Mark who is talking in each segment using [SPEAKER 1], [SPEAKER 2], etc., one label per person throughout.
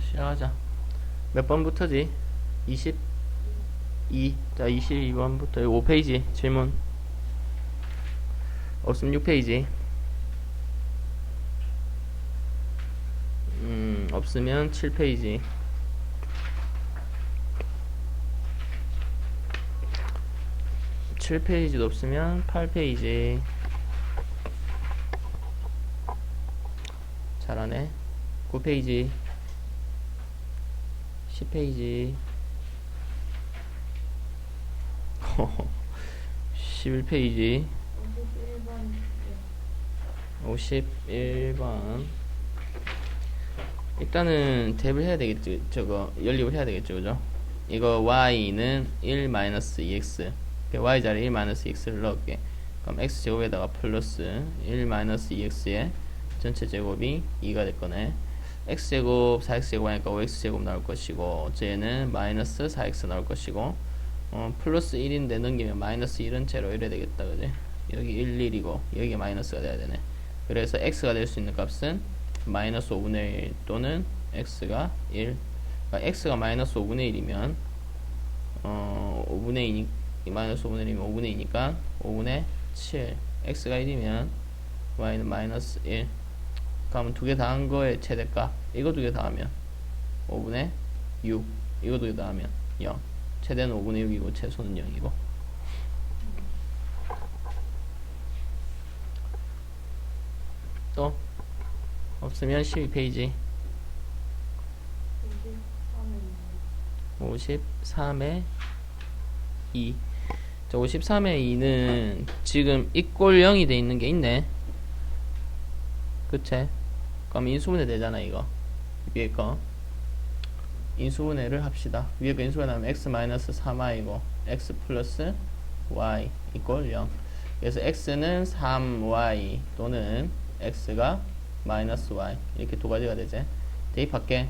[SPEAKER 1] 시작하자. 몇 번부터지? 22. 자, 22번부터 5페이지 질문. 없으면 6페이지. 없으면 7페이지. 7페이지도 없으면 8페이지. 잘하네. 9페이지. 10페이지. 11페이지. 51번. 일단은 탭을 해야 되겠죠. 저거 연립을 해야 되겠죠. 그죠? 이거 y는 1-2x. y 자리에 1-2x를 넣을게. 그럼 x제곱에다가 플러스 1-2x의 전체 제곱이 2가 될 거네. x제곱 4x제곱 하니까 5x제곱 나올 것이고, 쟤는 마이너스 4x 나올 것이고, 플러스 1인데 넘기면 마이너스 1은 제로 이래야 되겠다. 그지? 여기 1, 1이고 여기 마이너스가 돼야 되네. 그래서 x가 될 수 있는 값은 마이너스 5분의 1 또는 x가 1. 그러니까 x가 마이너스 5분의 1이면 5분의 2, 마이너스 5분의 1이면 5분의 2니까 5분의 7. x가 1이면 y는 마이너스 1. 그러면 두 개 다 한 거의 최대값. 이거 두 개 다 하면 5분의 6. 이거 두 개 다 하면 0. 최대는 5분의 6이고 최소는 0이고. 또 없으면 12페이지. 53의 2. 자, 53의 2는 지금 이꼴 0이 돼 있는 게 있네. 그치? 그럼 인수분해 되잖아. 이거 위에 거 인수분해를 합시다. 위에 거 인수분해하면 x-3y고 x 플러스 y 이꼴 0. 그래서 x는 3y 또는 x가 마이너스 y, 이렇게 두 가지가 되지. 대입할게.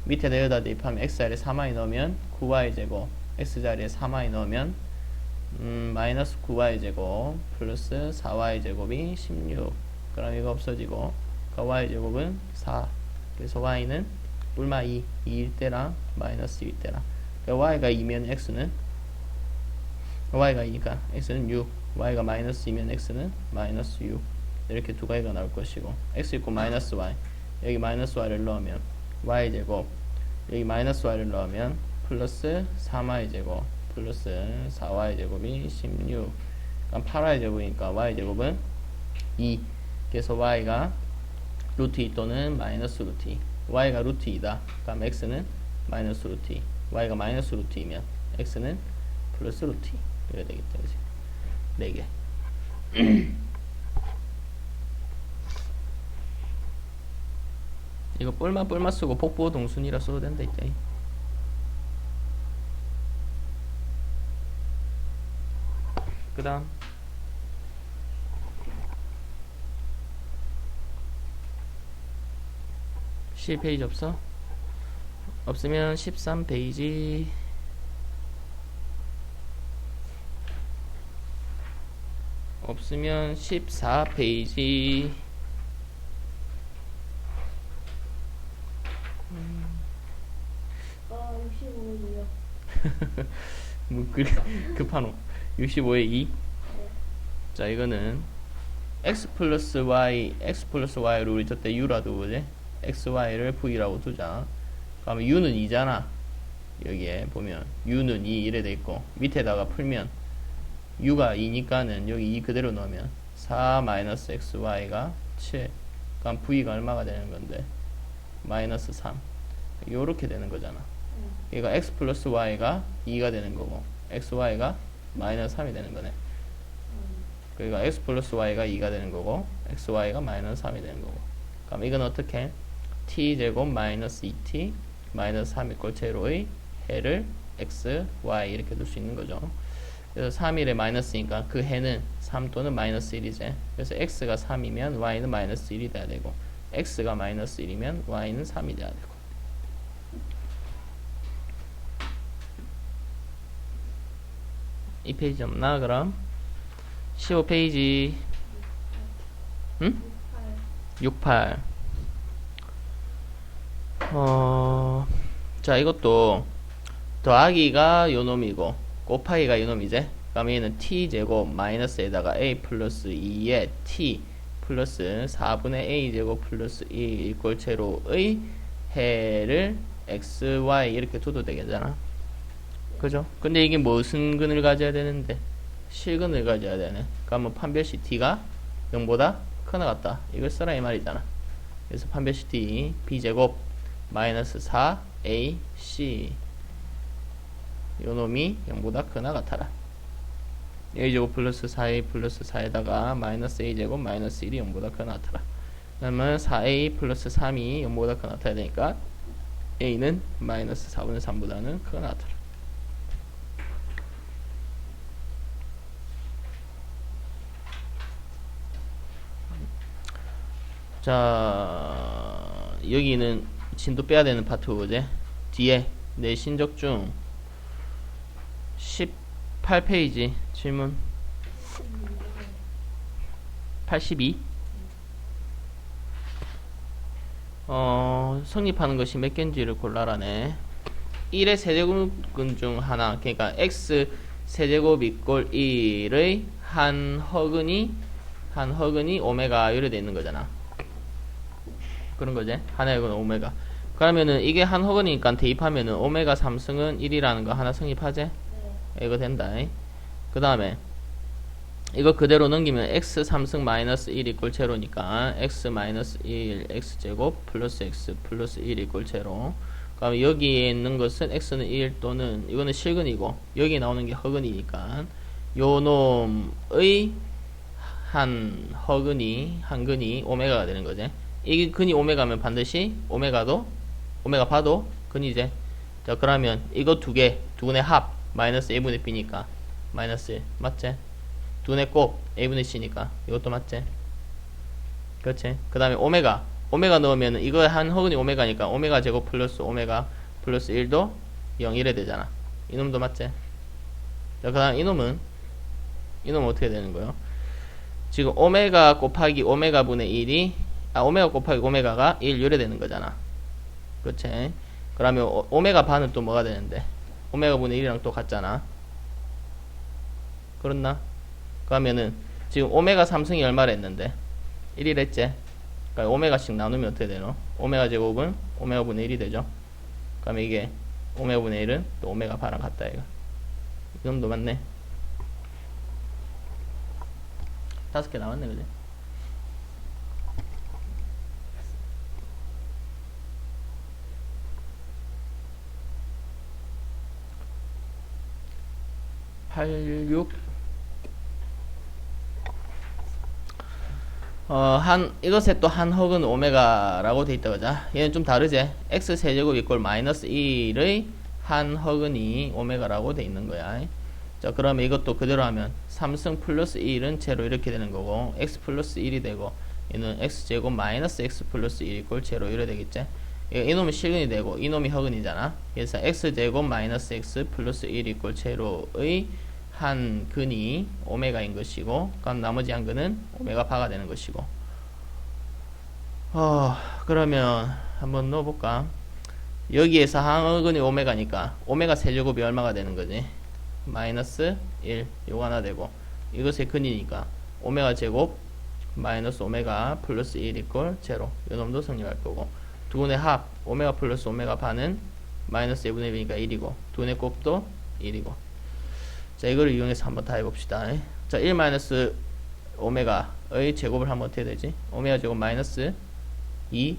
[SPEAKER 1] 밑에다 여기다 대입하면 x 자리에 3y 넣으면 9y 제곱, x 자리에 3y 넣으면 마이너스 9y 제곱 플러스 4y 제곱이 16. 그럼 이거 없어지고, 그러니까 y 제곱은 4. 그래서 y는 얼마? 2일 때랑 마이너스 2일 때랑. 그러니까 y가 2면 x는, y가 2니까 x는 6, y가 마이너스 2면 x는 마이너스 6. 이렇게 두 가지가 나올 것이고, x 있고 마이너스 y, 여기 마이너스 y를 넣으면 y 제곱, 여기 마이너스 y를 넣으면 플러스 3y 제곱 플러스 4y 제곱이 16. 그럼 8y 제곱이니까 y 제곱은 2. 그래서 y가 루트 2 또는 마이너스 루트 2. y가 루트 2다. 그럼 x는 마이너스 루트 2. y가 마이너스 루트 2면 x는 플러스 루트 2. 이래야 되겠다. 그치? 4개. 이거 뿔마 쓰고 복부 동순이라 써도 된다. 이때 그 다음 12페이지 없어? 없으면 13페이지. 없으면 14페이지.
[SPEAKER 2] 아, 65예요.
[SPEAKER 1] 뭐 그래 급하노. 65에 2. 자, 이거는 x 플러스 y를 우리 저때 u라 두고지. xy를 v라고 두자. 그러면 u는 2잖아. 여기에 보면 u는 2 이래 돼 있고, 밑에다가 풀면 u가 2니까는 여기 2 그대로 넣으면 4-xy가 7. 그럼 v가 얼마가 되는 건데? 마이너스 3. 요렇게 되는 거잖아. 얘가 x 플러스 y가 2가 되는 거고, xy가 마이너스 3이 되는 거네. 그러니까 x 플러스 y가 2가 되는 거고, xy가 마이너스 3이 되는 거고. 그럼 이건 어떻게? t제곱 마이너스 2t 마이너스 3 이꼴 제로의 해를 x, y 이렇게 둘 수 있는 거죠. 그래서 3일에 마이너스니까 그 해는 3 또는 마이너스 1이지. 그래서 x가 3이면 y는 마이너스 1이 돼야 되고, x가 마이너스 1이면 y는 3이 돼야 되고. 이 페이지 없나? 그럼 15페이지. 응? 68. 자, 이것도 더하기가 요놈이고 곱하기가 요놈이지. 그럼 얘는 t제곱 마이너스에다가 a 플러스 2에 t 플러스 4분의 a제곱 플러스 2 이꼴 제로의 해를 xy 이렇게 둬도 되겠잖아. 그죠? 근데 이게 무슨 근을 가져야 되는데? 실근을 가져야 되네. 그러면 판별식 t가 0보다 크나 같다. 이걸 써라 이 말이잖아. 그래서 판별식 t b제곱 마이너스 4ac 요놈이 0보다 크나 같아라. a제곱 플러스 4a 플러스 4에다가 마이너스 a제곱 마이너스 1이 0보다 크나 같아라. 그러면 4a 플러스 3이 0보다 크나 같아야 되니까 a는 마이너스 4분의 3보다는 크나 같아라. 자, 여기는 진도 빼야 되는 파트고지. 뒤에 내 신적 중 18페이지 질문 82. 성립하는 것이 몇 개인지를 골라라네. 1의 세제곱근 중 하나, 그러니까 x 세제곱 이꼴 1의 한 허근이 오메가 이래 돼 있는 거잖아. 그런 거지. 하나의 건 오메가. 그러면은 이게 한 허근이니까 대입하면은 오메가 3승은 1이라는 거 하나 성립하지? 네. 이거 된다. 그 다음에 이거 그대로 넘기면 x 3승 마이너스 1 이꼴 제로니까 x 마이너스 1 x제곱 플러스 x 플러스 1 이꼴 제로. 그럼 여기에 있는 것은 x는 1 또는 이거는 실근이고 여기 나오는 게 허근이니까 요 놈의 한 근이 오메가가 되는 거지. 이게 근이 오메가면 반드시 오메가 바도 근이제. 자, 그러면 이거 두 개의 합 마이너스 a분의 b니까 마이너스 1 맞지? 두 개의 곱 a분의 c니까 이것도 맞지? 그렇지? 그 다음에 오메가 넣으면 이거 한 허근이 오메가니까 오메가 제곱 플러스 오메가 플러스 1도 0 이래 되잖아. 이놈도 맞지? 자, 그 다음 이놈은 어떻게 되는 거예요? 지금 오메가 곱하기 오메가 분의 1이 오메가 곱하기 오메가가 1 이래 되는 거잖아. 그렇지? 그러면 오메가 반은 또 뭐가 되는데? 오메가 분의 1이랑 또 같잖아. 그렇나? 그러면은 지금 오메가 3승이 얼마를 했는데? 1이랬지? 그러니까 오메가씩 나누면 어떻게 되노? 오메가 제곱은 오메가 분의 1이 되죠? 그러면 이게 오메가 분의 1은 또 오메가 반랑 같다 이거. 이놈도 맞네. 5개 나왔네 그지? 이것에 또 한 허근 오메가라고 돼 있다 그자. 얘는 좀 다르지. x 세제곱 이꼴 마이너스 1의 한 허근이 오메가라고 돼 있는 거야. 자, 그러면 이것도 그대로 하면 3승 플러스 1은 제로 이렇게 되는 거고 x 플러스 1이 되고 얘는 x 제곱 마이너스 x 플러스 1 이꼴 제로 이래 되겠지. 이놈이 실근이 되고 이놈이 허근이잖아. 그래서 x 제곱 마이너스 x 플러스 1 이꼴 제로의 한 근이 오메가인 것이고 그럼 나머지 한 근은 오메가 바가 되는 것이고. 그러면 한번 넣어볼까. 여기에서 한 근이 오메가니까 오메가 세제곱이 얼마가 되는 거지? 마이너스 1 요거 하나 되고 이것의 근이니까 오메가 제곱 마이너스 오메가 플러스 1 이꼴 제로 요놈도 성립할 거고 두 분의 합 오메가 플러스 오메가 반은 마이너스 1분의 1이니까 1이고 두 분의 곱도 1이고. 자, 이거를 이용해서 한번 다 해봅시다. 자, 1 마이너스 오메가의 제곱을 하면 어떻게 되지? 오메가 제곱 마이너스 2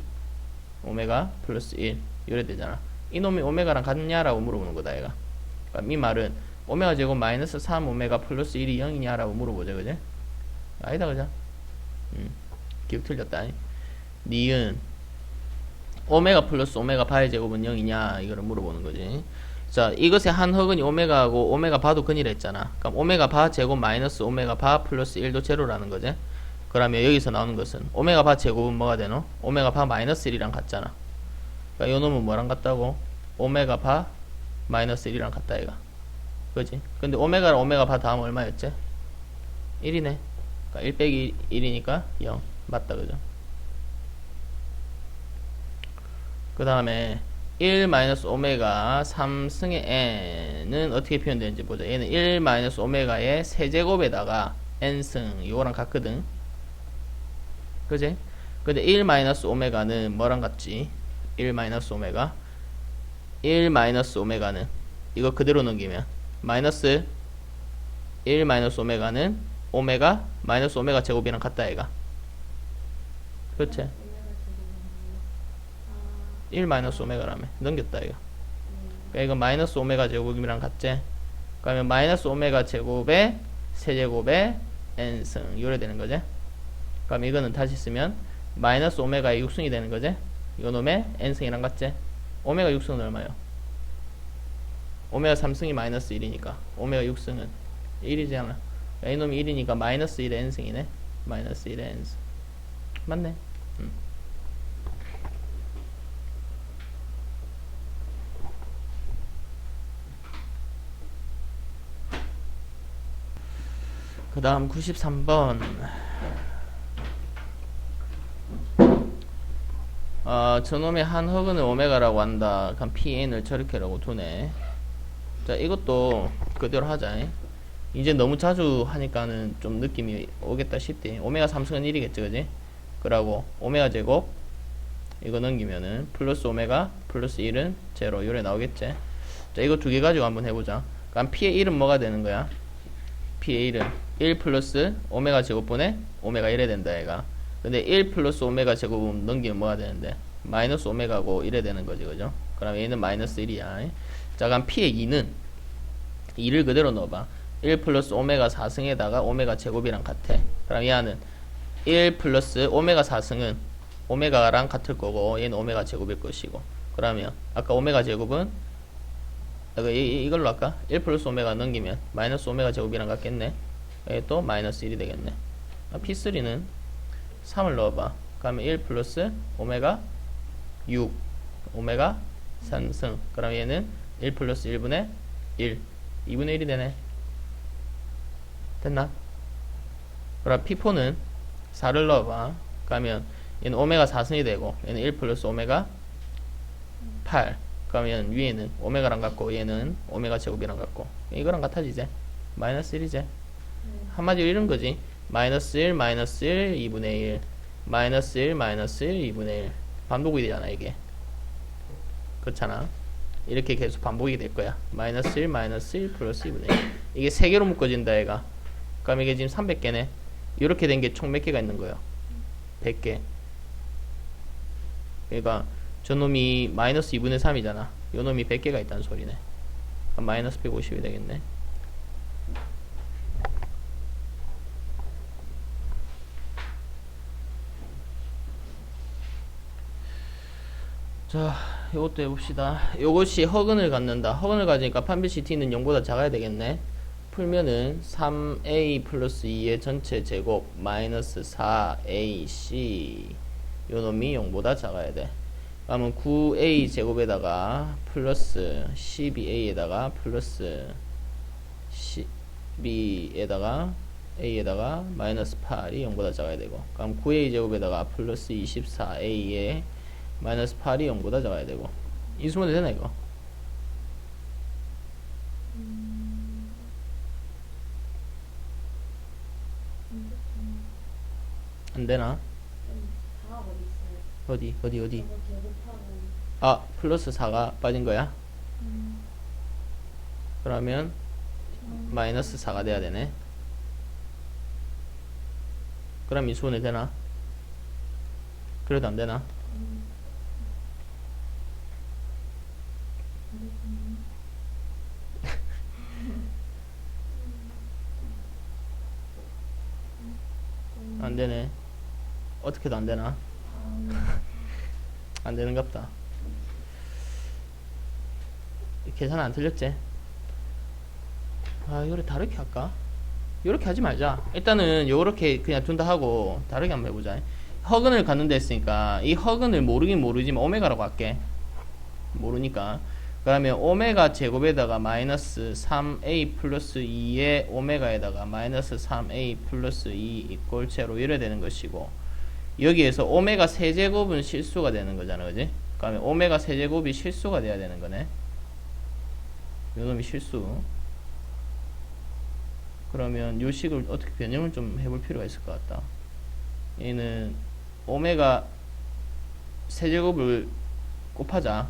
[SPEAKER 1] 오메가 플러스 1 이래 되잖아. 이놈이 오메가랑 같냐라고 물어보는 거다 얘가. 그러니까 이 말은 오메가 제곱 마이너스 3 오메가 플러스 1이 0이냐라고 물어보죠 그제? 아니다 그죠? 기억 틀렸다. 니은 오메가 플러스 오메가 바의 제곱은 0이냐 이거를 물어보는 거지. 자, 이것의 한 허근이 오메가하고 오메가 바도 근이라 했잖아. 그럼 오메가 바 제곱 마이너스 오메가 바 플러스 1도 제로라는 거지. 그러면 여기서 나오는 것은 오메가 바 제곱은 뭐가 되노? 오메가 바 마이너스 1이랑 같잖아. 그러니까 요 놈은 뭐랑 같다고? 오메가 바 마이너스 1이랑 같다 얘가. 그지? 근데 오메가랑 오메가 바 다음 얼마였지? 1이네. 그러니까 1 빼기 1이니까 0 맞다 그죠? 그 다음에 1 마이너스 오메가 3승의 n은 어떻게 표현되는지 보자. 얘는 1 마이너스 오메가의 세제곱에다가 n승 이거랑 같거든. 그지? 근데 1 마이너스 오메가는 뭐랑 같지? 1 마이너스 오메가 1 마이너스 오메가는 이거 그대로 넘기면 마이너스 1 마이너스 오메가는 오메가 마이너스 오메가 제곱이랑 같다 얘가. 그렇지? 1 마이너스 오메가라며 넘겼다 이거. 그러니까 이거 마이너스 오메가 제곱이랑 같지? 그러면 마이너스 오메가 제곱에 세제곱에 n승 요래 되는 거지. 그럼 이거는 다시 쓰면 마이너스 오메가의 6승이 되는 거지. 요 놈의 n승이랑 같지. 오메가 6승은 얼마요? 오메가 3승이 마이너스 1이니까 오메가 6승은 1이잖아. 이 놈이 1이니까 마이너스 1의 n승이네. 마이너스 1의 n승 맞네. 그 다음 93번 저놈의 한 허근을 오메가라고 한다. 그럼 PN을 저렇게라고 두네. 자 이것도 그대로 하자. 이제 너무 자주 하니까는 좀 느낌이 오겠다 싶대. 오메가 3승은 1이겠지 그지? 그러고 오메가 제곱 이거 넘기면은 플러스 오메가 플러스 1은 제로 요래 나오겠지. 자 이거 두 개 가지고 한번 해보자. 그럼 P의 1은 뭐가 되는 거야? P의 1은 1 플러스 오메가 제곱분의 오메가 1이 된다 얘가. 근데 1 플러스 오메가 제곱은 넘기면 뭐가 되는데? 마이너스 오메가고 1이 되는 거지 그죠? 그럼 얘는 마이너스 1이야. 자 그럼 P의 2는 2를 그대로 넣어봐. 1 플러스 오메가 4승에다가 오메가 제곱이랑 같아. 그럼 얘는 1 플러스 오메가 4승은 오메가랑 같을 거고 얘는 오메가 제곱일 것이고. 그러면 아까 오메가 제곱은 이걸로 할까? 1 플러스 오메가 넘기면 마이너스 오메가 제곱이랑 같겠네. 또 마이너스 1이 되겠네. P3는 3을 넣어봐. 그러면 1 플러스 오메가 6 오메가 3승. 그럼 얘는 1 플러스 1분의 1 2분의 1이 되네. 됐나? 그럼 P4는 4를 넣어봐. 그러면 얘는 오메가 4승이 되고 얘는 1 플러스 오메가 8. 그러면 위에는 오메가랑 같고 얘는 오메가 제곱이랑 같고 이거랑 같아지지. 마이너스 1이지. 한마디로 이런 거지. 마이너스 1 마이너스 1 2분의 1 마이너스 1 마이너스 1 2분의 1 반복이 되잖아 이게. 그렇잖아. 이렇게 계속 반복이 될 거야. 마이너스 1 마이너스 1 플러스 2분의 1 이게 3개로 묶어진다 얘가. 그럼 이게 지금 300개네. 이렇게 된 게 총 몇 개가 있는 거예요? 100개. 그러니까 저놈이 마이너스 2분의 3이잖아. 요놈이 100개가 있다는 소리네. 그럼 마이너스 150이 되겠네. 자, 요것도 해봅시다. 요것이 허근을 갖는다. 허근을 가지니까 판별식 t는 0보다 작아야 되겠네. 풀면은 3a 플러스 2의 전체 제곱 마이너스 4ac 요놈이 0보다 작아야 돼. 그러면 9a 제곱에다가 플러스 12a에다가 플러스 12에다가 a에다가 마이너스 8이 0보다 작아야 되고, 그럼 9a 제곱에다가 플러스 24a에 마이너스 8이 0보다 작아야 되고. 이 수면 되나 이거? 안 되나? 어디? 아, 플러스 4가 빠진 거야? 그러면 마이너스 4가 돼야 되네. 그럼 이 수는 되나? 그래도 안 되나? 안 되네. 어떻게도 안 되나? 안 되는갑다. 계산 안 틀렸지? 아, 요래 다르게 할까? 요렇게 하지 말자. 일단은 요렇게 그냥 둔다 하고 다르게 한번 해보자. 허근을 갖는다 했으니까 이 허근을 모르긴 모르지만 오메가라고 할게. 모르니까. 그러면 오메가 제곱에다가 마이너스 3a 플러스 2의 오메가에다가 마이너스 3a 플러스 2 이꼴 제로 이래 되는 것이고, 여기에서 오메가 세제곱은 실수가 되는 거잖아, 그지? 그러면 오메가 세제곱이 실수가 돼야 되는 거네. 요놈이 실수. 그러면 요 식을 어떻게 변형을 좀 해볼 필요가 있을 것 같다. 얘는 오메가 세제곱을 곱하자.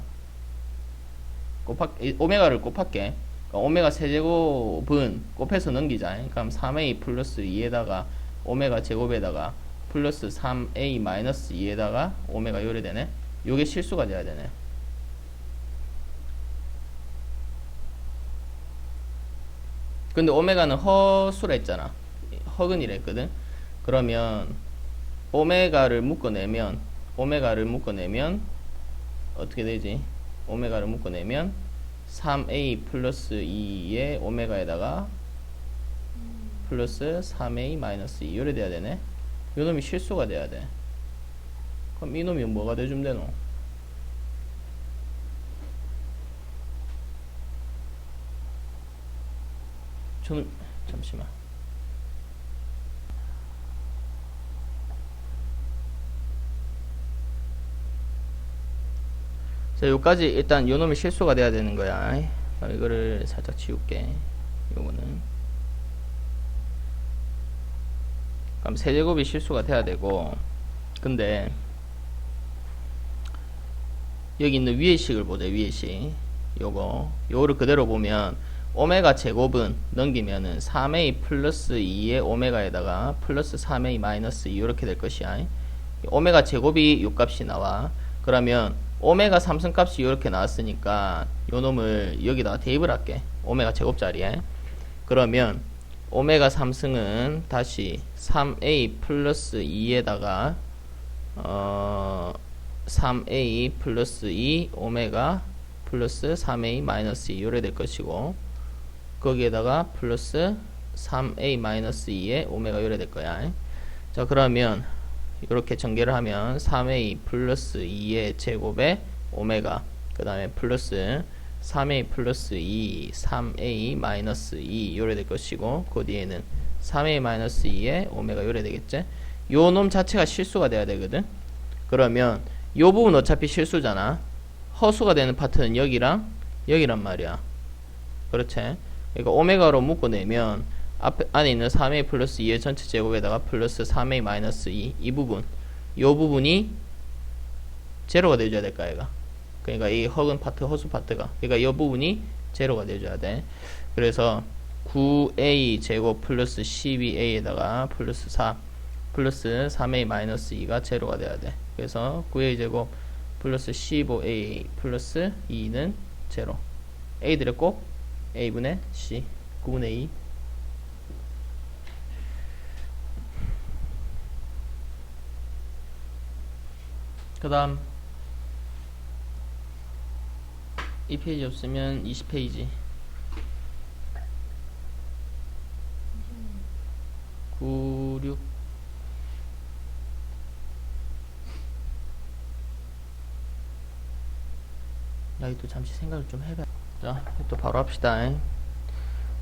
[SPEAKER 1] 오메가를 곱할게. 그러니까 오메가 세제곱은 곱해서 넘기자. 그럼 3a 플러스 2에다가 오메가 제곱에다가 플러스 3a 마이너스 2에다가 오메가 요래 되네. 요게 실수가 돼야 되네. 근데 오메가는 허수라 했잖아. 허근이라 했거든. 그러면 오메가를 묶어내면 어떻게 되지? 오메가를 묶어내면 3a 플러스 2의 오메가에다가 플러스 3a 마이너스 2 요래 돼야 되네. 요놈이 실수가 돼야 돼. 그럼 이놈이 뭐가 돼주면 되노? 저는 잠시만. 자, 요까지 일단 요놈이 실수가 돼야 되는 거야. 이거를 살짝 지울게. 요거는. 그럼 세제곱이 실수가 돼야 되고, 근데 여기 있는 위의 식을 보자. 위의 식. 요거를 그대로 보면 오메가 제곱은 넘기면은 3a 플러스 2의 오메가에다가 플러스 3a 마이너스 2 이렇게 될 것이야. 오메가 제곱이 요 값이 나와. 그러면 오메가 3승 값이 이렇게 나왔으니까 요 놈을 여기다가 대입을 할게. 오메가 제곱 자리에. 그러면 오메가 3승은 다시 3a 플러스 2에다가 3a 플러스 2 오메가 플러스 3a 마이너스 2 요래 될 것이고, 거기에다가 플러스 3a 마이너스 2에 오메가 요래 될 거야. 자, 그러면 이렇게 전개를 하면 3a 플러스 2의 제곱에 오메가, 그 다음에 플러스 3a 플러스 2 3a 마이너스 2 요래 될 것이고, 그 뒤에는 3a 마이너스 2에 오메가 요래 되겠지. 요 놈 자체가 실수가 돼야 되거든. 그러면 요 부분 어차피 실수잖아. 허수가 되는 파트는 여기랑 여기란 말이야. 그렇지? 그러니까 오메가로 묶어내면 안에 있는 3a 플러스 2의 전체 제곱에다가 플러스 3a 마이너스 2 이 부분, 요 부분이 제로가 되어줘야 될까 얘가. 그러니까 이 허근 파트, 허수 파트가, 그러니까 이 부분이 제로가 되어줘야 돼. 그래서 9a 제곱 플러스 12a에다가 플러스 4 플러스 3a 마이너스 2가 제로가 돼야 돼. 그래서 9a 제곱 플러스 15a 플러스 2는 제로. a들의 곱 a분의 c 9분의 2. 그 다음 이 페이지 없으면 20페이지 9, 6 또 잠시 생각을 좀 해봐. 자, 또 바로 합시다.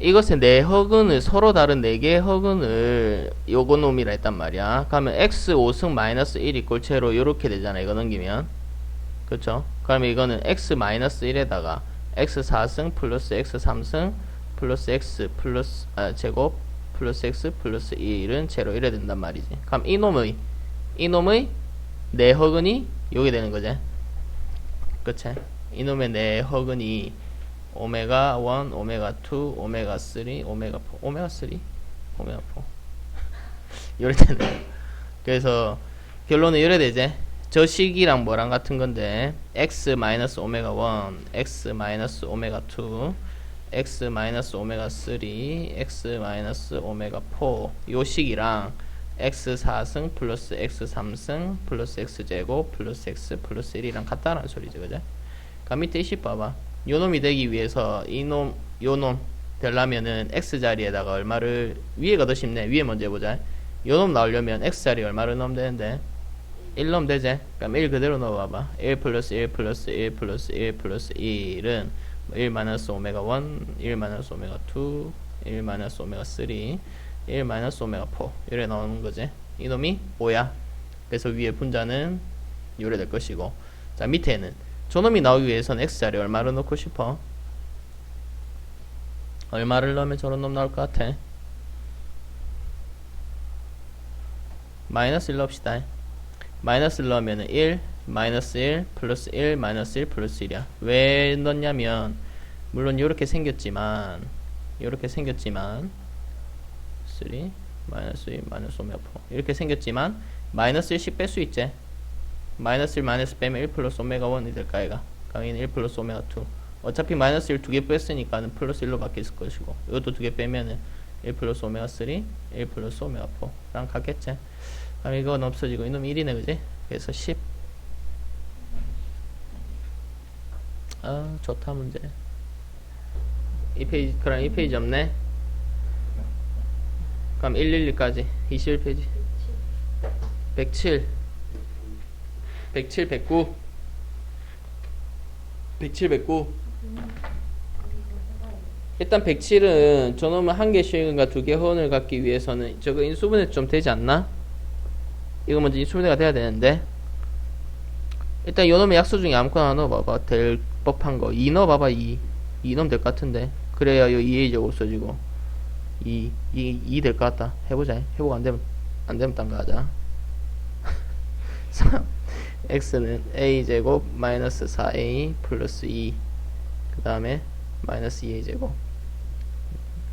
[SPEAKER 1] 이것의 네 허근을, 서로 다른 4개의 허근을 요거 놈이라 했단 말이야. 그러면 x 5승 마이너스 1 이꼴 제로 요렇게 되잖아. 이거 넘기면. 그렇죠? 그러면 이거는 x 마이너스 1에다가 x 4승 플러스 x 3승 플러스 x 플러스 제곱 플러스 x 플러스 1은 제로 이래 된단 말이지. 그럼 이놈의 네 허근이 요게 되는 거지. 그치? 이놈의 네 허근이 오메가 1, 오메가 2, 오메가 3, 오메가 4, 오메가 3? 오메가 4 요래 되는 거야. 그래서 결론은 요래 되지. 저 식이랑 뭐랑 같은 건데 x 마이너스 오메가 1, x 마이너스 오메가 2, x 마이너스 오메가 3, x 마이너스 오메가 4 요 식이랑 x 4승 플러스 x 3승 플러스 x 제곱 플러스 x 플러스 1이랑 같다라는 소리지. 그죠? 그럼 밑에 이 식 봐봐. 요놈이 되기 위해서 요놈 되려면은 x 자리에다가 얼마를, 위에가 더 쉽네. 위에 먼저 해보자. 요놈 나오려면 x 자리에 얼마를 넣으면 되는데 1 넣으면 되지. 그럼 1 그대로 넣어봐봐. 1 플러스 1 플러스 1 플러스 1 플러스 1은 1 마이너스 오메가 1, 1 마이너스 오메가 2, 1 마이너스 오메가 3, 1 마이너스 오메가 4 이래 나오는 거지. 이놈이 5야. 그래서 위에 분자는 요래 될 것이고, 자, 밑에는 저놈이 나오기 위해서는 x자리 얼마를 넣고 싶어? 얼마를 넣으면 저런 놈 나올 것 같아? 마이너스 1 넣읍시다. 마이너스 1 넣으면 1, 마이너스 1, 플러스 1, 마이너스 1, 플러스 1이야. 왜 넣냐면 물론 이렇게 생겼지만 3, 마이너스 1, 마이너스 오메가 4 이렇게 생겼지만 마이너스 1씩 뺄 수 있지. 마이너스 1 마이너스 빼면 1 플러스 오메가 1이 될까 얘가. 그럼 얘는 1 플러스 오메가 2. 어차피 마이너스 1 두 개 뺐으니까는 플러스 1로 바뀔 것이고 이것도 두 개 빼면은 1 플러스 오메가 3, 1 플러스 오메가 4랑 같겠지. 그럼 이건 없어지고 이놈 1이네 그지? 그래서 10. 아 좋다 문제. 이 페이지 그럼 이 페이지 없네. 그럼 112까지 21페이지 107 107 109 107 109 일단 107은 저놈은 한 개 실근과 두 개 허근을 갖기 위해서는 저거 인수분해 좀 되지 않나? 이거 먼저 인수분해가 돼야 되는데 일단 요놈의 약수 중에 아무거나 하나 넣어봐봐. 될 법한 거 2 넣어봐봐. 2 넣으면 될 것 같은데 그래야 요 2a 제곱 없어지고 2 될 것 같다. 해보자. 해보고 안되면 딴 거 하자. 3 x는 a 제곱 마이너스 4a 플러스 2 그 다음에 마이너스 2a 제곱.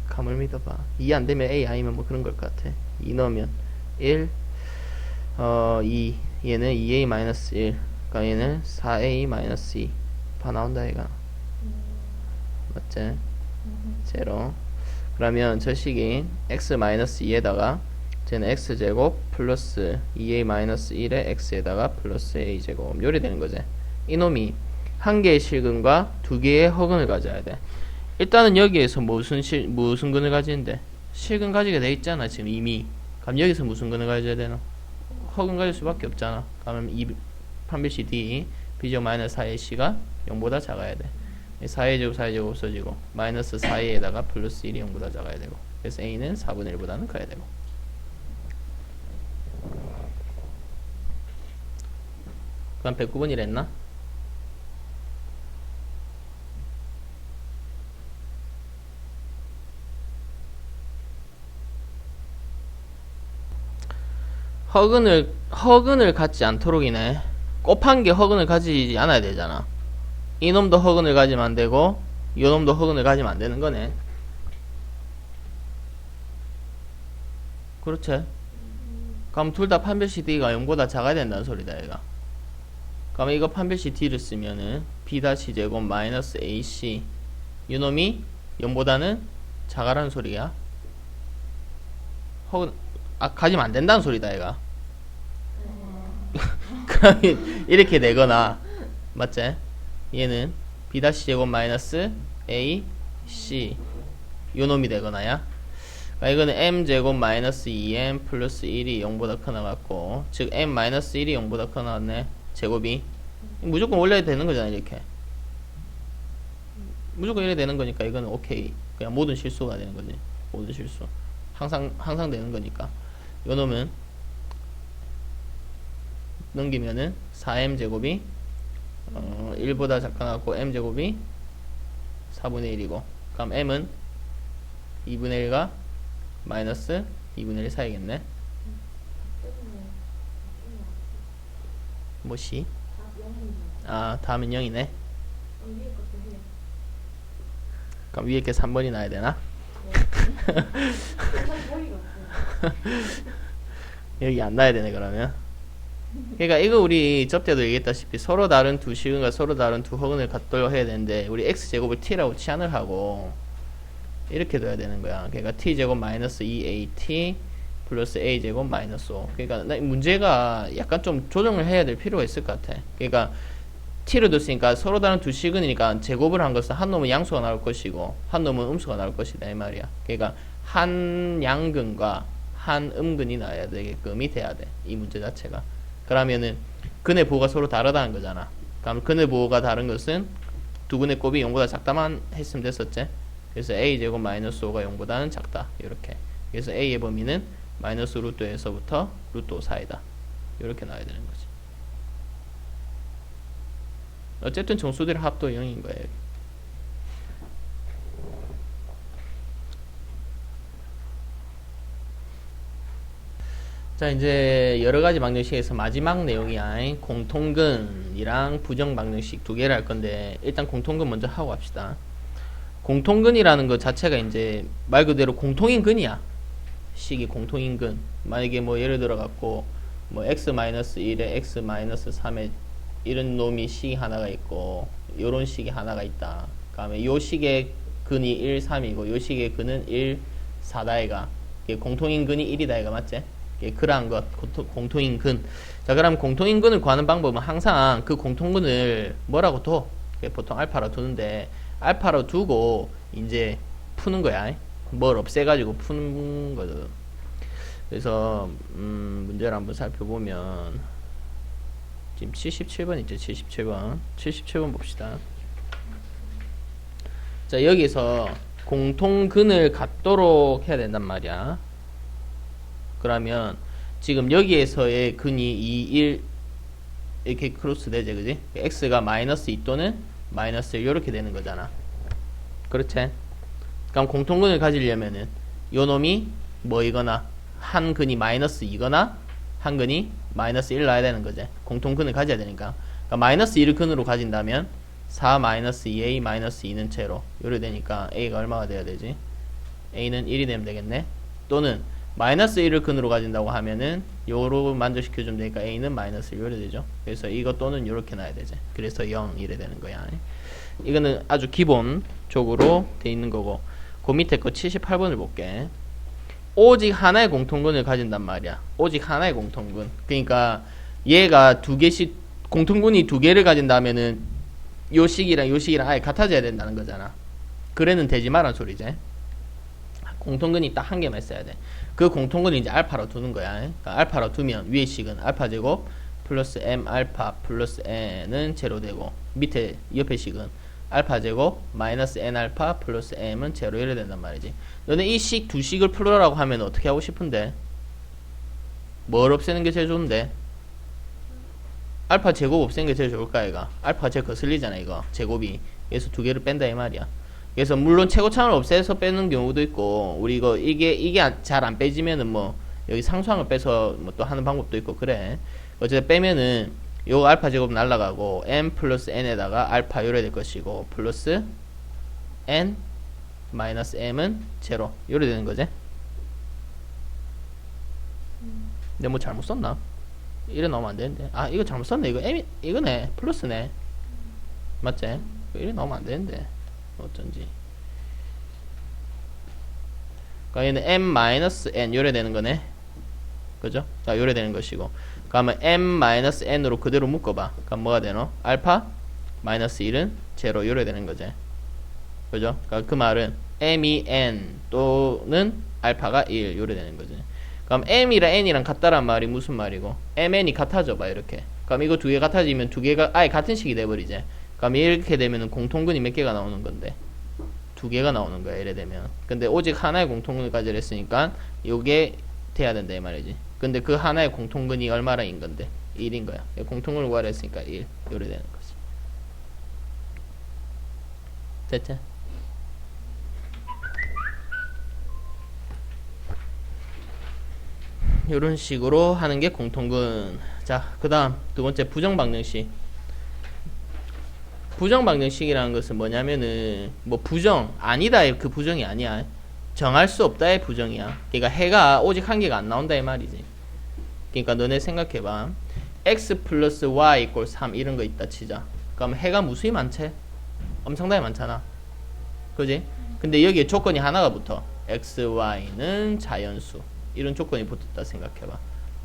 [SPEAKER 1] 감을 믿어봐. 2 안되면 a 아니면 뭐 그런 걸 것 같아. 2 넣으면 1 2 얘는 2a 마이너스 1 그러니까 얘는 4a 마이너스 2 다 나온다 얘가. 맞지? 제로. 그러면 저 식인 x 마이너스 2에다가 쟤는 x제곱 플러스 2a 마이너스 1에 x에다가 플러스 a제곱 요리 되는 거지. 이놈이 한 개의 실근과 두 개의 허근을 가져야 돼. 일단은 여기에서 무슨 근을 가지는데? 실근 가지게 돼 있잖아 지금 이미. 그럼 여기서 무슨 근을 가져야 되나? 허근 가질 수밖에 없잖아. 그러면 이 판별시 D b제곱 마이너스 4ac가 0보다 작아야 돼. 4a 제곱 4a 제곱 없어지고 마이너스 4a에다가 플러스 1이 0보다 작아야 되고 그래서 a는 4분의 1보다는 커야 되고. 그럼 109번이랬나? 허근을 갖지 않도록이네. 곱한 게 허근을 가지지 않아야 되잖아. 이놈도 허근을 가지면 안 되고 요놈도 허근을 가지면 안 되는 거네. 그렇지? 그럼 둘 다 판별식 D가 0보다 작아야 된다는 소리다 얘가. 그럼 이거 판별식 D를 쓰면은 B-제곱 마이너스 AC 요놈이 0보다는 작아라는 소리야. 허근 가지면 안 된다는 소리다 얘가. 그러면 이렇게 되거나 맞지? 얘는 B-제곱 마이너스 AC 요놈이 되거나야. 그러니까 이거는 m제곱 마이너스 2m 플러스 1이 0보다 커 나갔고 즉 m 마이너스 1이 0보다 커 나왔네. 제곱이 무조건 올려야 되는 거잖아. 이렇게 무조건 이래야 되는 거니까 이거는 오케이. 그냥 모든 실수가 되는 거지. 모든 실수 항상 되는 거니까 요놈은 넘기면은 4m 제곱이 1보다 작아갖고 m제곱이 4분의 1이고 그럼 m은 2분의 1과 마이너스 2분의 1 사이겠네. 뭐시? 아 다음은 0이네. 그럼 위에 게 3번이 나야 되나? 여기 안 나야 되네 그러면. 그러니까 이거 우리 접대도 얘기했다시피 서로 다른 두 식은과 서로 다른 두 허근을 갖도록 해야 되는데 우리 x제곱을 t라고 치환을 하고 이렇게 둬야 되는 거야. 그러니까 t제곱 마이너스 2at 플러스 a제곱 마이너스 5. 그러니까 문제가 약간 좀 조정을 해야 될 필요가 있을 것 같아. 그러니까 t를 뒀으니까 서로 다른 두 식은이니까 제곱을 한 것은 한 놈은 양수가 나올 것이고 한 놈은 음수가 나올 것이다 이 말이야. 그러니까 한 양근과 한 음근이 나와야 되게끔이 돼야 돼. 이 문제 자체가. 그러면은 근의 보호가 서로 다르다는 거잖아. 그럼 근의 보호가 다른 것은 두 근의 곱이 0보다 작다만 했으면 됐었지. 그래서 a제곱 마이너스 5가 0보다는 작다. 이렇게. 그래서 a의 범위는 마이너스 루트에서부터 루트 5 사이다. 이렇게 나와야 되는 거지. 어쨌든 정수들의 합도 0인 거예요. 자, 이제 여러가지 방정식에서 마지막 내용이야. 공통근이랑 부정 방정식 두 개를 할 건데, 일단 공통근 먼저 하고 갑시다. 공통근이라는 것 자체가 이제 말 그대로 공통인 근이야. 식이 공통인 근. 만약에 뭐 예를 들어 갖고 뭐 x-1에 x-3에 이런 놈이 식이 하나가 있고 요런 식이 하나가 있다. 그다음에 요 식의 근이 1, 3이고 요 식의 근은 1, 4다이가. 공통인 근이 1이다이가 맞지? 그러한 것, 공통인 근. 자, 그럼 공통인 근을 구하는 방법은 항상 그 공통근을 뭐라고 둬? 보통 알파로 두는데, 알파로 두고 이제 푸는 거야. 뭘 없애가지고 푸는 거거든. 그래서 문제를 한번 살펴보면 지금 77번 있죠. 77번 봅시다. 자, 여기서 공통근을 갖도록 해야 된단 말이야. 그러면 지금 여기에서의 근이 2, 1 이렇게 크로스 되지, 그지? x가 마이너스 2 또는 마이너스 1 이렇게 되는 거잖아. 그렇지? 그럼 공통근을 가지려면은 요 놈이 뭐이거나 한 근이 마이너스 2거나 한 근이 마이너스 1 나야 되는 거지. 공통근을 가져야 되니까. 그러니까 마이너스 1을 근으로 가진다면 4 마이너스 2a 마이너스 2는 제로 요래 되니까 a가 얼마가 돼야 되지? a는 1이 되면 되겠네. 또는 마이너스 1을 근으로 가진다고 하면은 요로 만족시켜주면 되니까 a는 마이너스 1 요래 되죠. 그래서 이거 또는 요렇게 놔야 되지. 그래서 0 이래 되는 거야. 이거는 아주 기본적으로 돼 있는 거고, 그 밑에 거 78번을 볼게. 오직 하나의 공통근을 가진단 말이야. 오직 하나의 공통근. 그러니까 얘가 두 개씩 공통근이 두 개를 가진다면은 요 식이랑 요 식이랑 아예 같아져야 된다는 거잖아. 그래는 되지 마란 소리지. 공통근이 딱 한 개만 있어야 돼. 그 공통근을 이제 알파로 두는 거야. 그러니까 알파로 두면 위의 식은 알파 제곱 플러스 m 알파 플러스 n은 제로 되고, 밑에 옆에 식은 알파 제곱 마이너스 n 알파 플러스 m은 제로 이래 된단 말이지. 너네 이 식 두 식을 풀어라고 하면 어떻게 하고 싶은데? 뭘 없애는 게 제일 좋은데? 알파 제곱 없애는 게 제일 좋을까, 얘가? 알파 제곱 거슬리잖아, 이거. 제곱이. 그래서 두 개를 뺀다, 이 말이야. 그래서 물론 최고차항을 없애서 빼는 경우도 있고, 우리 이게 잘 안 빼지면은 뭐 여기 상수항을 빼서 뭐 또 하는 방법도 있고 그래. 어쨌든 빼면은 요 알파 제곱 날라가고 m 플러스 n에다가 알파 요래 될 것이고, 플러스 n 마이너스 m은 제로 요래 되는 거지. 근데 뭐 잘못 썼나? 이래 나오면 안 되는데. 아, 이거 잘못 썼네. 이거 m 이거네. 플러스네. 맞지? 이래 나오면 안 되는데. 어쩐지. 그러니까 얘는 m-n 요래 되는 거네. 그죠? 자, 요래 되는 것이고. 그러면 m-n으로 그대로 묶어봐. 그럼 뭐가 되노? 알파 마이너스 1은 제로 요래 되는 거지. 그죠? 그러니까 그 말은 m이 n 또는 알파가 1 요래 되는 거지. 그럼 m이랑 n이랑 같다란 말이 무슨 말이고? mn이 같아져 봐, 이렇게. 그럼 이거 두 개 같아지면 두 개가 아예 같은 식이 돼버리지. 그럼 이렇게 되면은 공통근이 몇 개가 나오는 건데? 두 개가 나오는 거야, 이래 되면. 근데 오직 하나의 공통근을 가지려 했으니까 요게 돼야 된다, 이 말이지. 근데 그 하나의 공통근이 얼마라인 건데? 1인 거야. 공통근을 구하려 했으니까 1 요래 되는 거지. 됐지? 요런 식으로 하는 게 공통근. 자, 그 다음 두 번째 부정방정식. 부정방정식이라는 것은 뭐냐면은 뭐 부정 아니다의 그 부정이 아니야. 정할 수 없다의 부정이야. 그러니까 해가 오직 한 개가 안 나온다 이 말이지. 그러니까 너네 생각해봐. x 플러스 y 이꼴 3 이런 거 있다 치자. 그럼 해가 무수히 많지? 엄청나게 많잖아. 그지? 근데 여기에 조건이 하나가 붙어. x, y는 자연수. 이런 조건이 붙었다 생각해봐.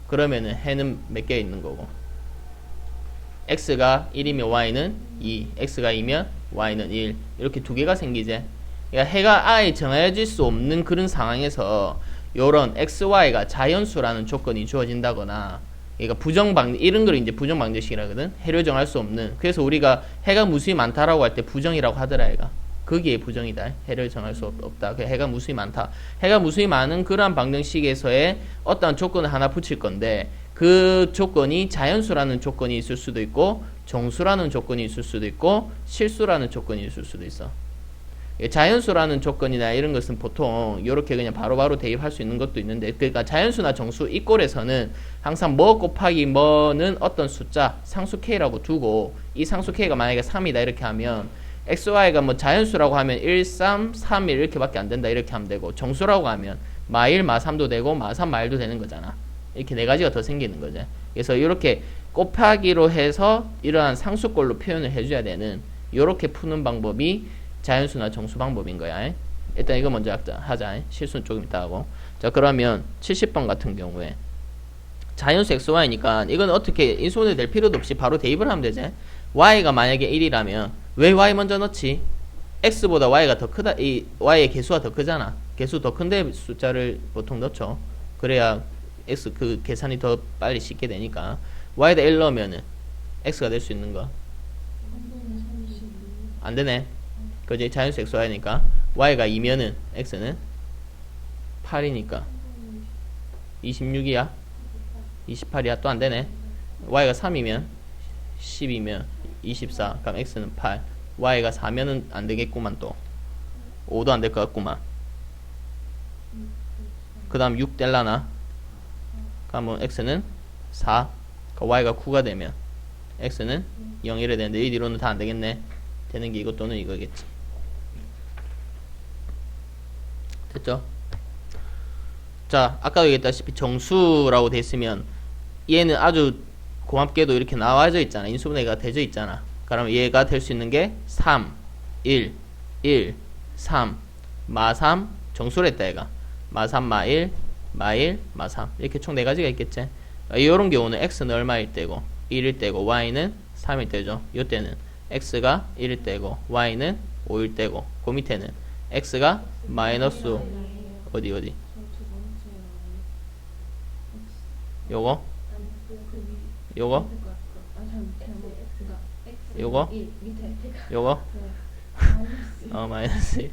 [SPEAKER 1] 그러면은 해는 몇 개 있는 거고, x가 1이면 y는 2, x가 2면 y는 1 이렇게 두 개가 생기지. 그러니까 해가 아예 정해질 수 없는 그런 상황에서 요런 x, y가 자연수라는 조건이 주어진다거나, 그러니까 이런 걸 이제 부정방정식이라거든. 해를 정할 수 없는. 그래서 우리가 해가 무수히 많다라고 할 때 부정이라고 하더라, 얘가. 거기에 부정이다. 해를 정할 수 없다. 해가 무수히 많다. 해가 무수히 많은 그러한 방정식에서의 어떠한 조건을 하나 붙일 건데, 그 조건이 자연수라는 조건이 있을 수도 있고 정수라는 조건이 있을 수도 있고 실수라는 조건이 있을 수도 있어. 자연수라는 조건이나 이런 것은 보통 이렇게 그냥 바로바로 대입할 수 있는 것도 있는데, 그러니까 자연수나 정수 이 꼴에서는 항상 뭐 곱하기 뭐는 어떤 숫자 상수 k라고 두고, 이 상수 k가 만약에 3이다 이렇게 하면 xy가 뭐 자연수라고 하면 1, 3, 3, 1 이렇게밖에 안 된다 이렇게 하면 되고, 정수라고 하면 마 1, 마 3도 되고 마 3, 마 1도 되는 거잖아. 이렇게 네 가지가 더 생기는 거지. 그래서 이렇게 곱하기로 해서 이러한 상수꼴로 표현을 해줘야 되는, 이렇게 푸는 방법이 자연수나 정수 방법인 거야. 일단 이거 먼저 하자. 실수는 조금 이따 하고. 자, 그러면 70번 같은 경우에 자연수 xy니까 이건 어떻게 인수분해 될 필요도 없이 바로 대입을 하면 되지. y가 만약에 1이라면 왜 y 먼저 넣지? x보다 y가 더 크다. 이 y의 개수가 더 크잖아. 개수 더 큰데 숫자를 보통 넣죠. 그래야 x 그 계산이 더 빨리 쉽게 되니까. y에다 1 넣으면은 x가 될 수 있는 거 안 되네. 그지? 자연수 xy니까 y가 2면은 x는 8이니까 26이야 28이야. 또 안 되네. y가 3이면 10이면 24. 그럼 x는 8. y가 4면은 안 되겠구만. 또 5도 안 될 것 같구만. 그 다음 6 될라나? 그러면 x는 4. y가 9가 되면 x는 0 이래 되는데 이 뒤로는 다 안 되겠네. 되는 게 이것 또는 이거겠지. 됐죠? 자, 아까 얘기했다시피 정수라고 돼 있으면 얘는 아주 고맙게도 이렇게 나와져 있잖아. 인수분해가 되져 있잖아. 그러면 얘가 될 수 있는 게 3, 1, 1, 3, 마 3, 정수를 했다 얘가. 마 3, 마 1, 마 1, 마 3. 이렇게 총 4가지가 있겠지. 이런 경우는 x는 얼마일 때고 1일 때고 y는 3일 때죠. 이때는 x가 1일 때고 y는 5일 때고, 그 밑에는 x가 마이너스 어디 요거 요거 요거 마이너스 1.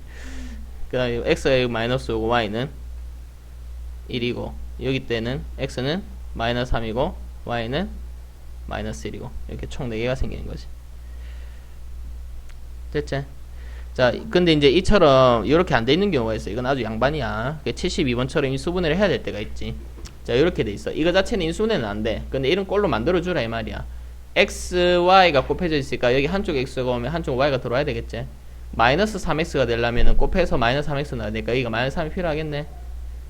[SPEAKER 1] 그 다음에 x가 마이너스 오고 y는 1이고, 여기 때는 x는 마이너스 3이고 y는 마이너스 1이고, 이렇게 총 4개가 생기는 거지. 됐지? 자, 근데 이제 이처럼 이렇게 안 돼 있는 경우가 있어. 이건 아주 양반이야. 72번처럼 인수분해를 해야 될 때가 있지. 자, 이렇게 돼 있어. 이거 자체는 인수분해는 안 돼. 근데 이런 꼴로 만들어주라 이 말이야. x, y가 곱해져 있으니까 여기 한쪽 x가 오면 한쪽 y가 들어와야 되겠지. 마이너스 3x가 되려면은 곱해서 마이너스 3x 넣어야 되니까 여기가 마이너스 3이 필요하겠네.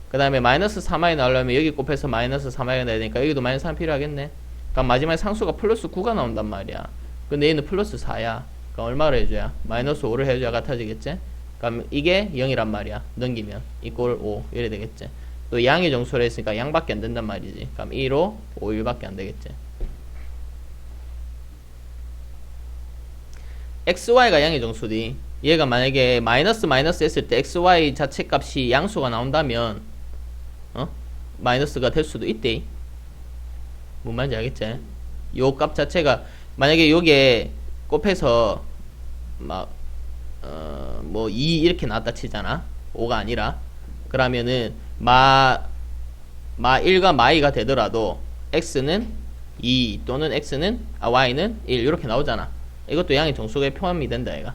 [SPEAKER 1] 그 다음에 마이너스 3y 나오려면 여기 곱해서 마이너스 3y가 나야 되니까 여기도 마이너스 3 필요하겠네. 그럼 마지막에 상수가 플러스 9가 나온단 말이야. 근데 얘는 플러스 4야. 그럼 얼마를 해줘야? 마이너스 5를 해줘야 같아지겠지? 그럼 이게 0이란 말이야. 넘기면 이꼴 5 이래 되겠지. 또 양의 정수를 했으니까 양밖에 안 된단 말이지. 그럼 1호 5, 1밖에 안 되겠지. xy가 양의 정수디. 얘가 만약에 마이너스 했을 때 xy 자체 값이 양수가 나온다면 마이너스가 될 수도 있대. 뭔 말인지 알겠지? 요 값 자체가 만약에 요게 곱해서 뭐 2 이렇게 나왔다 치잖아. 5가 아니라. 그러면은 마 1과 마 2가 되더라도 x는 2 또는 y는 1 이렇게 나오잖아. 이것도 양의 정수에 포함이 된다 얘가.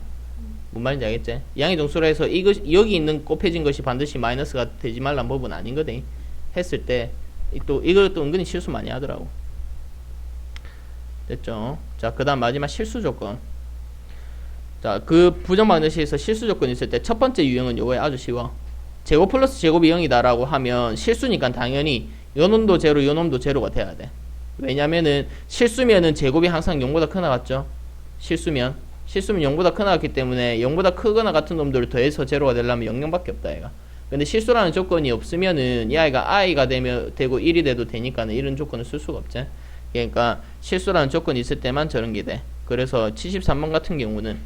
[SPEAKER 1] 뭔 말인지 알겠지? 양의 정수로 해서 여기 있는 곱해진 것이 반드시 마이너스가 되지 말란 법은 아닌 거대. 했을 때 또 이것도 은근히 실수 많이 하더라고. 됐죠? 자, 그 다음 마지막 실수 조건. 자, 그 부정방정식에서 실수 조건이 있을 때 첫 번째 유형은 요거에 아주 쉬워. 제곱 플러스 제곱이 0이다라고 하면 실수니까 당연히 요 놈도 제로 요 놈도 제로가 돼야 돼. 왜냐면은 실수면은 제곱이 항상 0보다 크나 같죠? 실수면 0보다 크나 같기 때문에 0보다 크거나 같은 놈들을 더해서 제로가 되려면 00밖에 없다 얘가. 근데 실수라는 조건이 없으면은 이 아이가 i가 되고 1이 돼도 되니까는 이런 조건을 쓸 수가 없지. 그러니까 실수라는 조건이 있을 때만 저런 게 돼. 그래서 73번 같은 경우는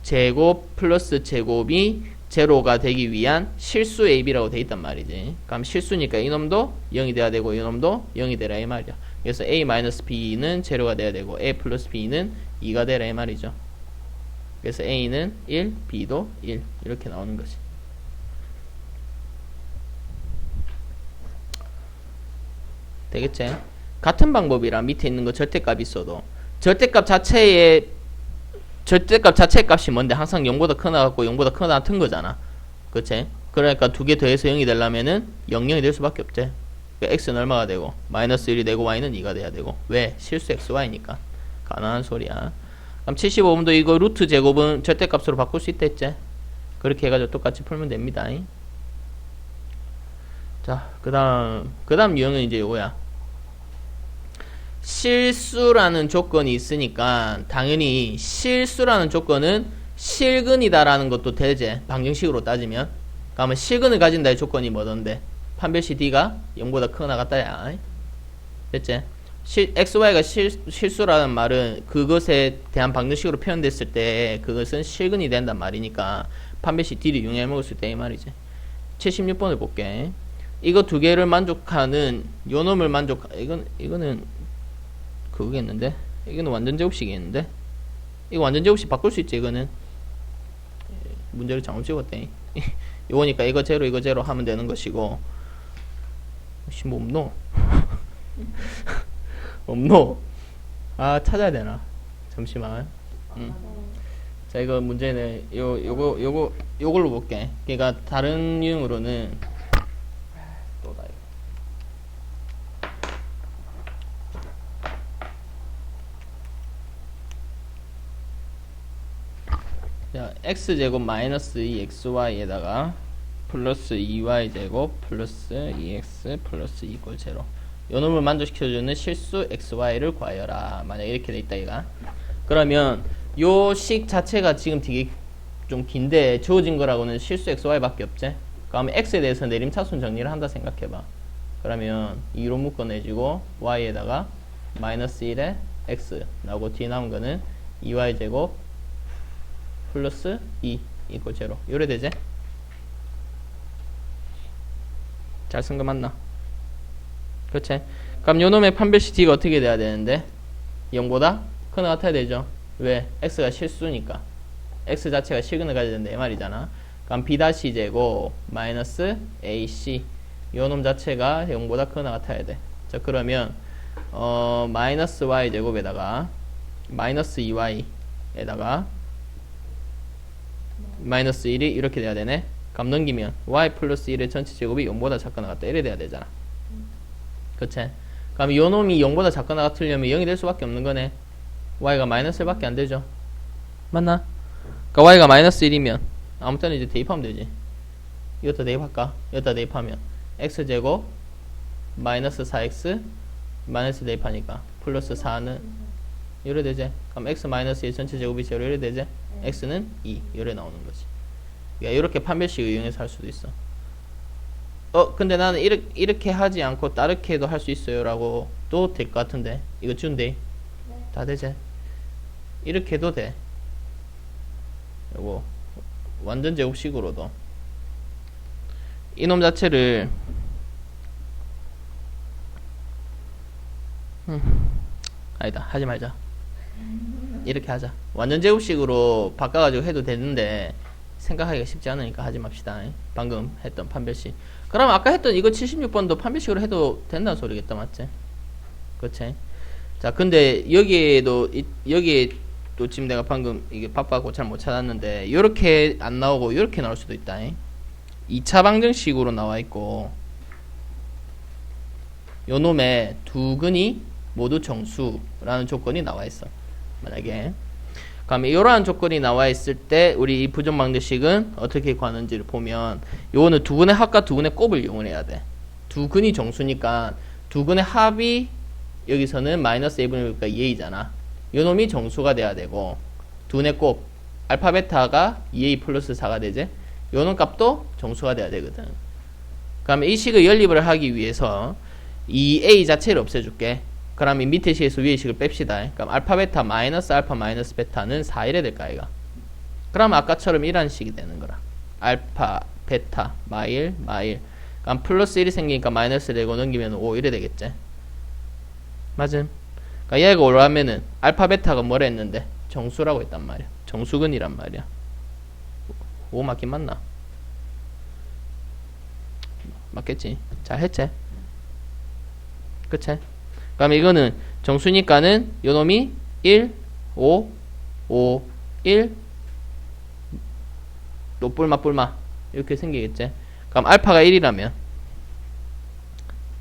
[SPEAKER 1] 제곱 플러스 제곱이 제로가 되기 위한 실수 AB라고 돼 있단 말이지. 그럼 실수니까 이놈도 0이 돼야 되고 이놈도 0이 되라 이 말이야. 그래서 A-B는 제로가 돼야 되고 A 플러스 B는 2가 되라 이 말이죠. 그래서 A는 1, B도 1 이렇게 나오는 거지. 되겠지? 같은 방법이라 밑에 있는 거 절대값 있어도 절대값 자체의 값이 뭔데 항상 0보다 크나갖고 0보다 크나 같은 거잖아. 그치? 그러니까 두 개 더해서 0이 되려면은 00이 될 수밖에 없지. 그러니까 x는 얼마가 되고 마이너스 1이 되고 y는 2가 돼야 되고 왜? 실수 xy니까 가능한 소리야. 그럼 75번도 이거 루트 제곱은 절대값으로 바꿀 수 있다 했지? 그렇게 해가지고 똑같이 풀면 됩니다. 자, 그 다음 유형은 이제 요거야. 실수라는 조건이 있으니까 당연히 실수라는 조건은 실근이다라는 것도 되지. 방정식으로 따지면. 그러면 실근을 가진다의 조건이 뭐던데? 판별시 D가 0보다 크거나 같다야. 됐지? XY가 실수라는 말은 그것에 대한 방정식으로 표현됐을 때 그것은 실근이 된단 말이니까 판별시 D를 이용해 먹을 수 있다 이 말이지. 76번을 볼게. 이거 두 개를 만족하는 요 놈을 이거는 그거겠는데? 이거는 완전 제곱식이겠는데? 이거 완전 제곱식 바꿀 수 있지. 이거는 문제를 잘못 찍었대. 요거니까 이거 제로 이거 제로 하면 되는 것이고. 혹시 뭐 없노? 없노? 아, 찾아야 되나? 잠시만. 자, 이거 문제는 요걸로 볼게. 그러니까 다른 유형으로는 또다 이거. 자, x제곱 마이너스 2xy에다가 플러스 2y제곱 플러스 2x 플러스 2 이꼴 제로. 요 놈을 만족시켜주는 실수 xy를 구하여라. 만약 이렇게 돼 있다 이가. 그러면 요 식 자체가 지금 되게 좀 긴데 주어진 거라고는 실수 xy밖에 없지. 그러면 x에 대해서 내림차순 정리를 한다 생각해봐. 그러면 2로 묶어내주고 y에다가 마이너스 1에 x 나오고 뒤에 남은 거는 2y제곱 플러스 2 이꼴 제로. 요래 되지? 잘 쓴 거 맞나? 그렇지? 그럼 요놈의 판별식 D가 어떻게 돼야 되는데? 0보다 크나 같아야 되죠? 왜? x가 실수니까. x 자체가 실근을 가져야 된다 이 말이잖아. 그럼 B-제곱 마이너스 AC 요놈 자체가 0보다 크나 같아야 돼. 자, 그러면 마이너스 y제곱에다가 마이너스 2y에다가 마이너스 1이 이렇게 돼야 되네. 그럼 넘기면 y 플러스 1의 전체 제곱이 0보다 작거나 같다 이래 돼야 되잖아. 그치? 그럼 요 놈이 0보다 작거나 같으려면 0이 될 수밖에 없는 거네. y가 마이너스 1밖에 안 되죠. 맞나? 그러니까 y가 마이너스 1이면 아무 때나 이제 대입하면 되지. 이것도 대입할까? 여기다 대입하면 x제곱 마이너스 4x 마이너스 대입하니까 플러스 4는 이래 되지. 그럼 x 마이너스 1 전체 제곱이 제로 이래 되지. x는 2 이래 나오는 거지. 그러니까 이렇게 판별식을 이용해서 할 수도 있어. 근데 나는 이렇게 하지 않고 다르게 해도 할 수 있어요 라고 도 될 것 같은데 이거 준대. 네. 다 되지? 이렇게 해도 돼. 요거 완전 제곱식으로도 이놈 자체를 아니다 하지 말자. 이렇게 하자. 완전 제곱식으로 바꿔가지고 해도 되는데 생각하기가 쉽지 않으니까 하지 맙시다. 방금 했던 판별식. 그럼 아까 했던 이거 76번도 판별식으로 해도 된다는 소리겠다. 맞지? 그치? 자, 근데 여기에 또 지금 내가 방금 이게 바빠갖고 잘 못 찾았는데 요렇게 안 나오고 요렇게 나올 수도 있다. 2차 방정식으로 나와 있고 요 놈의 두 근이 모두 정수라는 조건이 나와 있어. 만약에 그럼 이러한 조건이 나와 있을 때 우리 이 부정 방정식은 어떻게 구하는지를 보면 요거는 두 근의 합과 두 근의 곱을 이용을 해야 돼. 두 근이 정수니까 두 근의 합이 여기서는 마이너스 a분의 1이니까 2a잖아. 요 놈이 정수가 돼야 되고 두 근의 곱 알파 베타가 2a 플러스 4가 되지. 요 놈 값도 정수가 돼야 되거든. 그러면 이 식을 연립을 하기 위해서 2a 자체를 없애줄게. 그러면 밑에 식에서 위에 식을 뺍시다. 그럼 알파 베타 마이너스 알파 마이너스 베타는 4이래 될까 이가. 그럼 아까처럼 이런 식이 되는 거라. 알파 베타 마일 그럼 플러스 1이 생기니까 마이너스 되고 넘기면 5 이래 되겠지. 맞음? 그러니까 얘가 오라면은 알파 베타가 뭐라 했는데 정수라고 했단 말이야. 정수근이란 말이야. 5 맞긴 맞나? 맞겠지. 잘 했지? 그치? 그럼 이거는 정수니까는 요놈이 1, 5, 5, 1, 또 뿔마 이렇게 생기겠지. 그럼 알파가 1이라면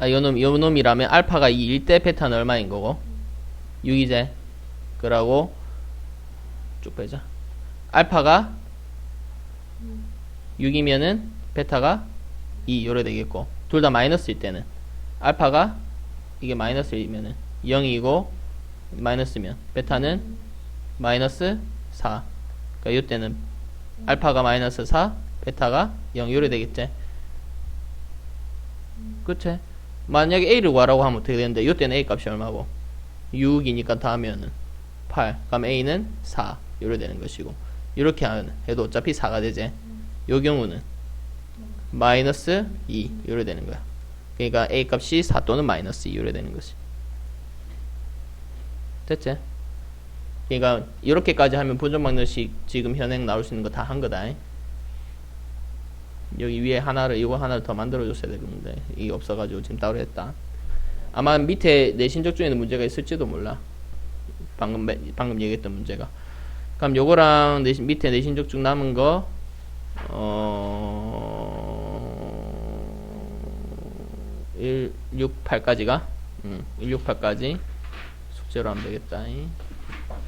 [SPEAKER 1] 요놈이라면 알파가 2일 때 베타는 얼마인 거고? 6이제. 그러고 쭉 빼자. 알파가 6이면은 베타가 2 요래 되겠고, 둘 다 마이너스일 때는 알파가 이게 마이너스이면은 0이고 마이너스면 베타는 마이너스 4. 그러니까 이때는 알파가 마이너스 4, 베타가 0 요래 되겠지. 그치? 만약에 A를 구하라고 하면 어떻게 되는데, 이때는 A 값이 얼마고? 6이니까 다 하면은 8. 그럼 A는 4 요래 되는 것이고, 이렇게 해도 어차피 4가 되지. 요 경우는 마이너스 2 요래 되는 거야. 그러니까 A 값이 4 또는 마이너스 2 요래 되는 것이. 됐지? 그러니까 이렇게까지 하면 부정방정식 지금 현행 나올 수 있는 거 다 한 거다. 여기 위에 이거 하나를 더 만들어줬어야 되는데 이게 없어가지고 지금 따로 했다. 아마 밑에 내신적 중에는 문제가 있을지도 몰라. 방금 얘기했던 문제가. 그럼 요거랑 밑에 내신적 중 남은 거 168까지가 168까지 숙제로 하면 되겠다.